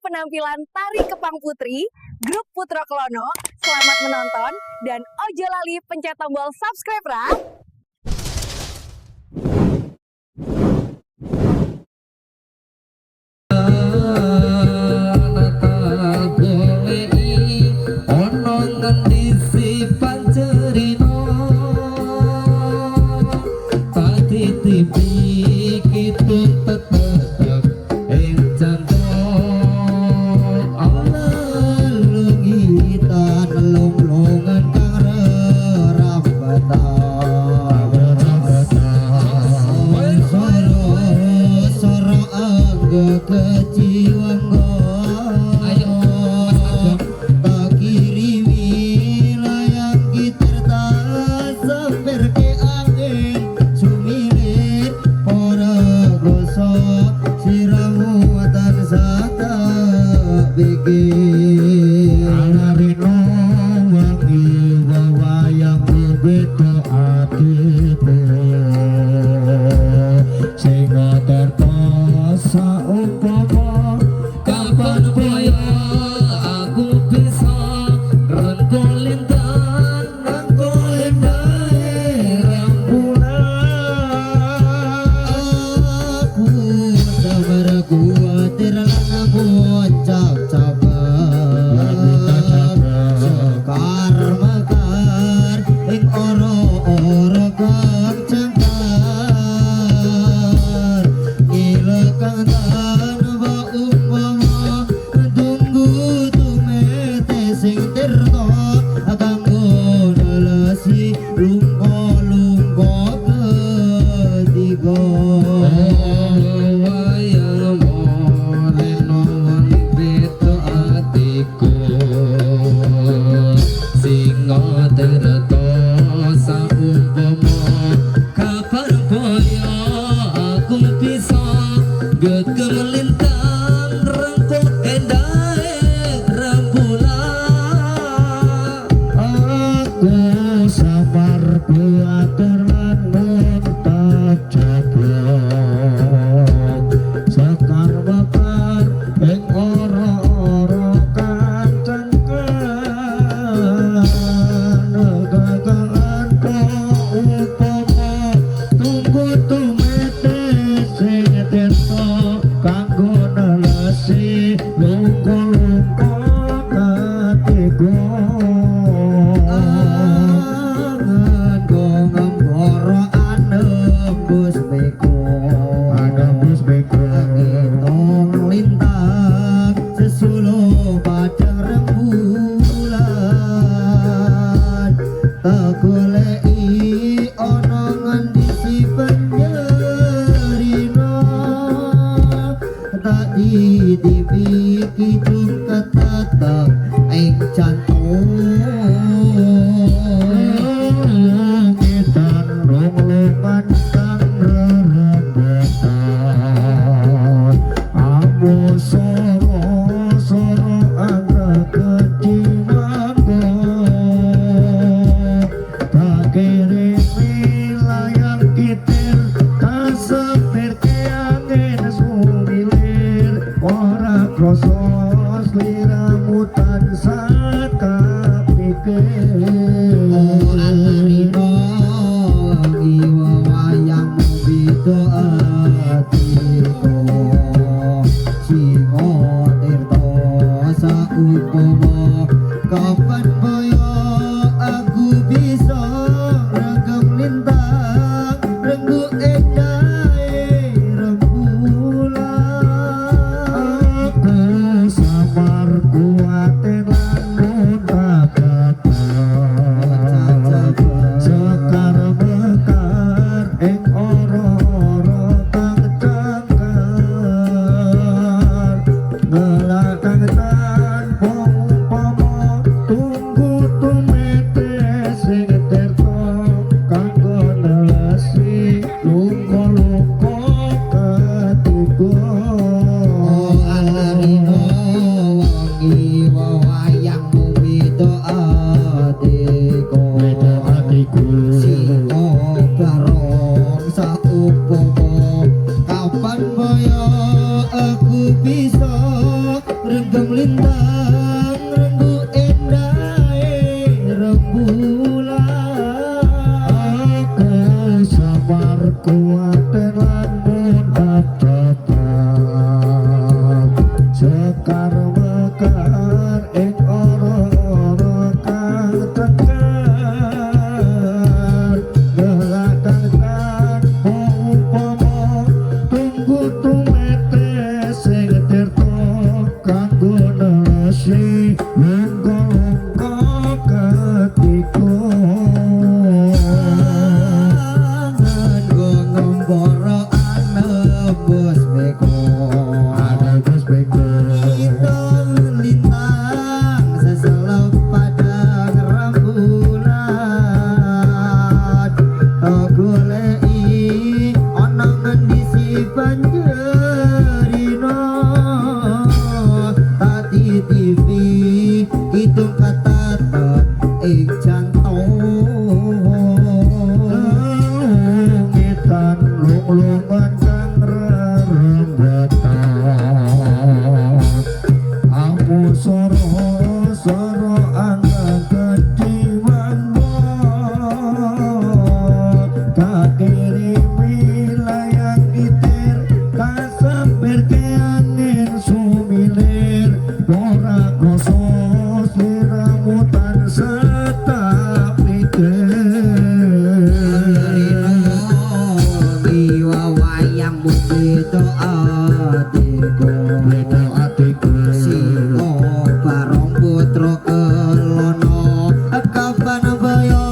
penampilan tari kepang putri grup Putra Klono. Selamat menonton dan ojo lali pencet tombol subscribe ra. Kapan boyo aku bisa regem lintang rembu endahe rembulan aku samar kuaten lan mundak tetap sekar mekar ing ora-ora kang tekan gelakan kan umpama tunggu tumete sing tirta kanggo nasi lungguh-lungguh ketiku nganggo ngomboro anebus beko anebus beko idol lintang seselop padang rembulan goleki ana ngendi si panjerina tadi TV hitung kata ing jantung ngitan lung-lungan kang rerembatan aku soro angga kediwan kakiri wilayah itir kasampir ke angin sumilir ora kroso siramutan setap biwa wayang begitu atiku sino barong putra kelono kapan bayo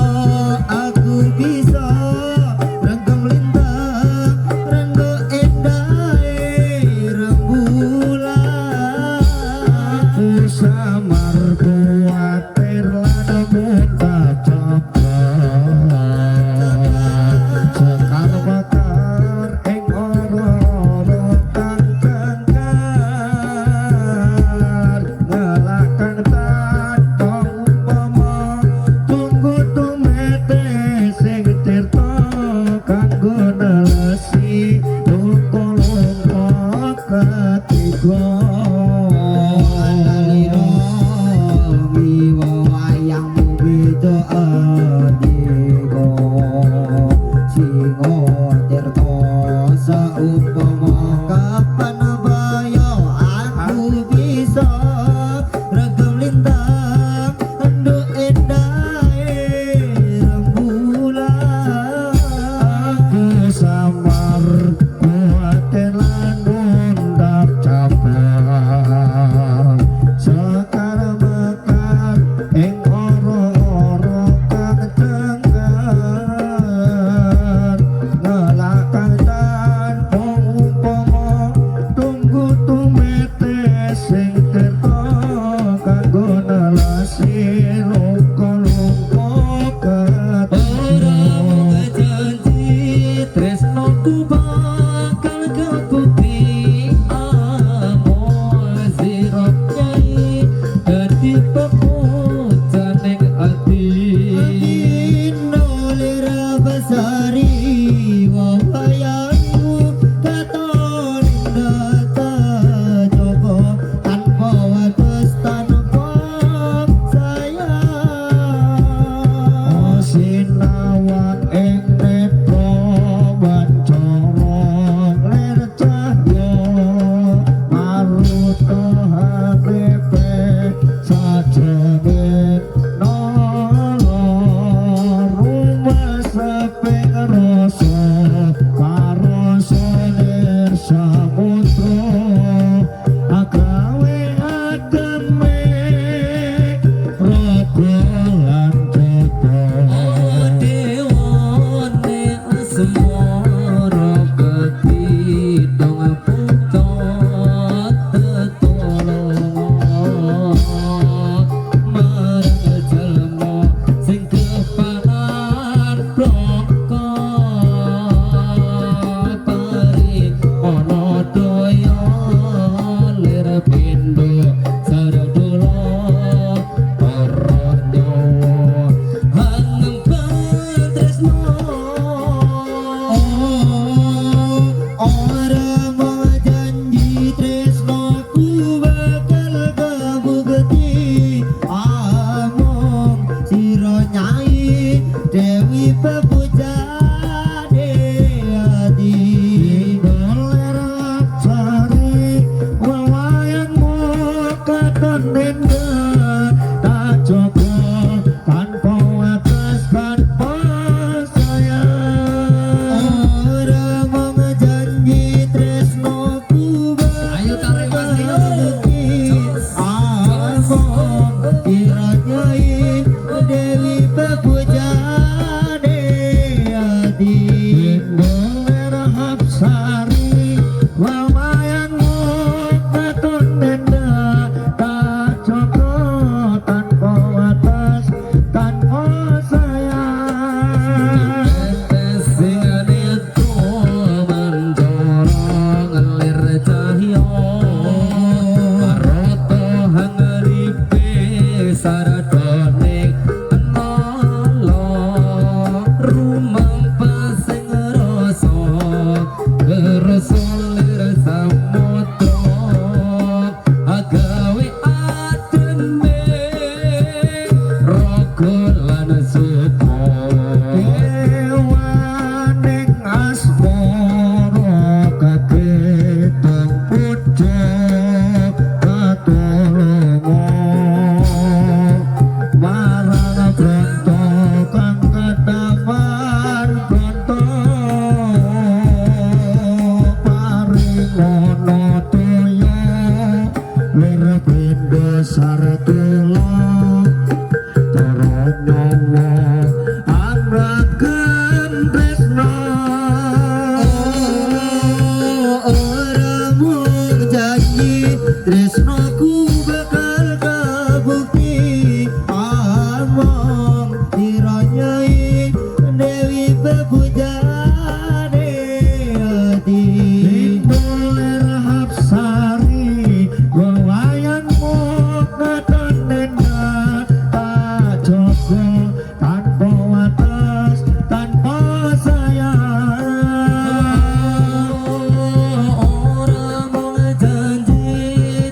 aku bisa regem lintang renggo endahe rembulan aku samar kuatir lan mundak cepat sekar bakar ing ora-ora kang tengkar ngelakan tantong umpama tunggu tumete sing tirta kanggo nelesi lungguh-lungguh ketiga wiwa wayangmu beda adiko singo tirta saumpama kapan bayo aku bisa regem lintang enduk endahe rembulan aku samar kuaten lan mundak cabang sekar mekar ing ora-ora kang tengkar ngelakan tanpa umpama tunggu tumete sing tirta nenda tak coba tanpa atas tanpa sayang orang mau janji tresnoku Ayo tarik Mas Rio. kiranya Dewi Pepujane adi Boler Hapsari Wamayanmu Beton nenda tak cocok tanpa atas tanpa sayang Singan itu mencorong lir cahyo Maroto hangeripe saradonik nolo rumang pasing rasa kerosolir samudra agawe ademe rogo lan suko Dewaning asmara kaketeng pucuk katulunga marang bronto kang kedaman bronto paringono toya lir pindha sartula cara nyawa amraken tresno ora mung janji tresnoku bakal kabukti among diranyai Dewi Pepujane ati Boler Hapsari wawayanmu katon nenda tak jogo tanpa atas tanpa sayang ora mung janji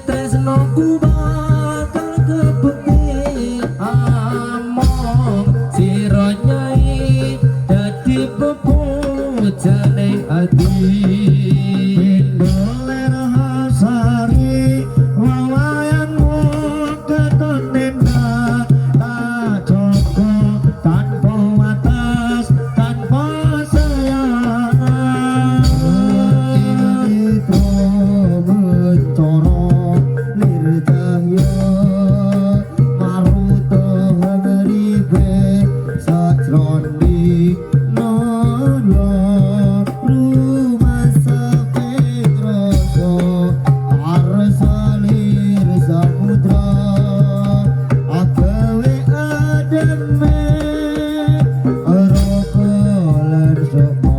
tresnoku bakal kebukti among sira nyai dadi pepujane ati Boler Hapsari wawayanmu katon nenda tak jogo tanpa atas tanpa sayang Ito mencoro nirjaya maruto ngeribe sajroning nono rumah saping rasa arsalir samudra agawe ademe rokolan soko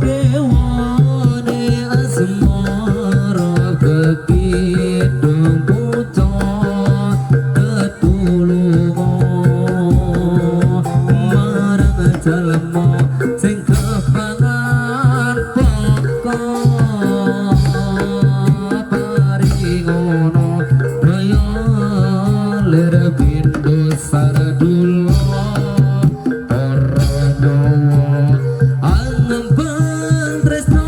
dewane asmara kekidung putra ketulunga marang jalma sing kepangan pokok paringono daya lir pindho saradula para nyawa angempeng tresno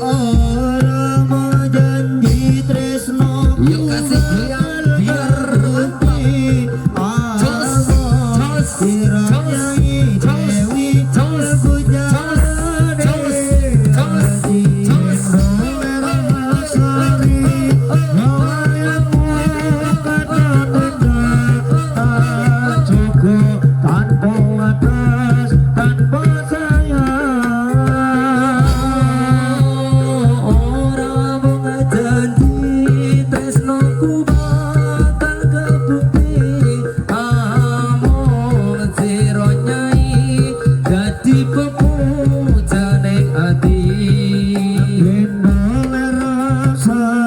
ora mau janji tresno yuk kasih goyang biar Dewi tanpa atas tanpa sayang ora mung janji tresnoku bakal kebukti among sira nyai dadi pepujane ati Boler Hapsari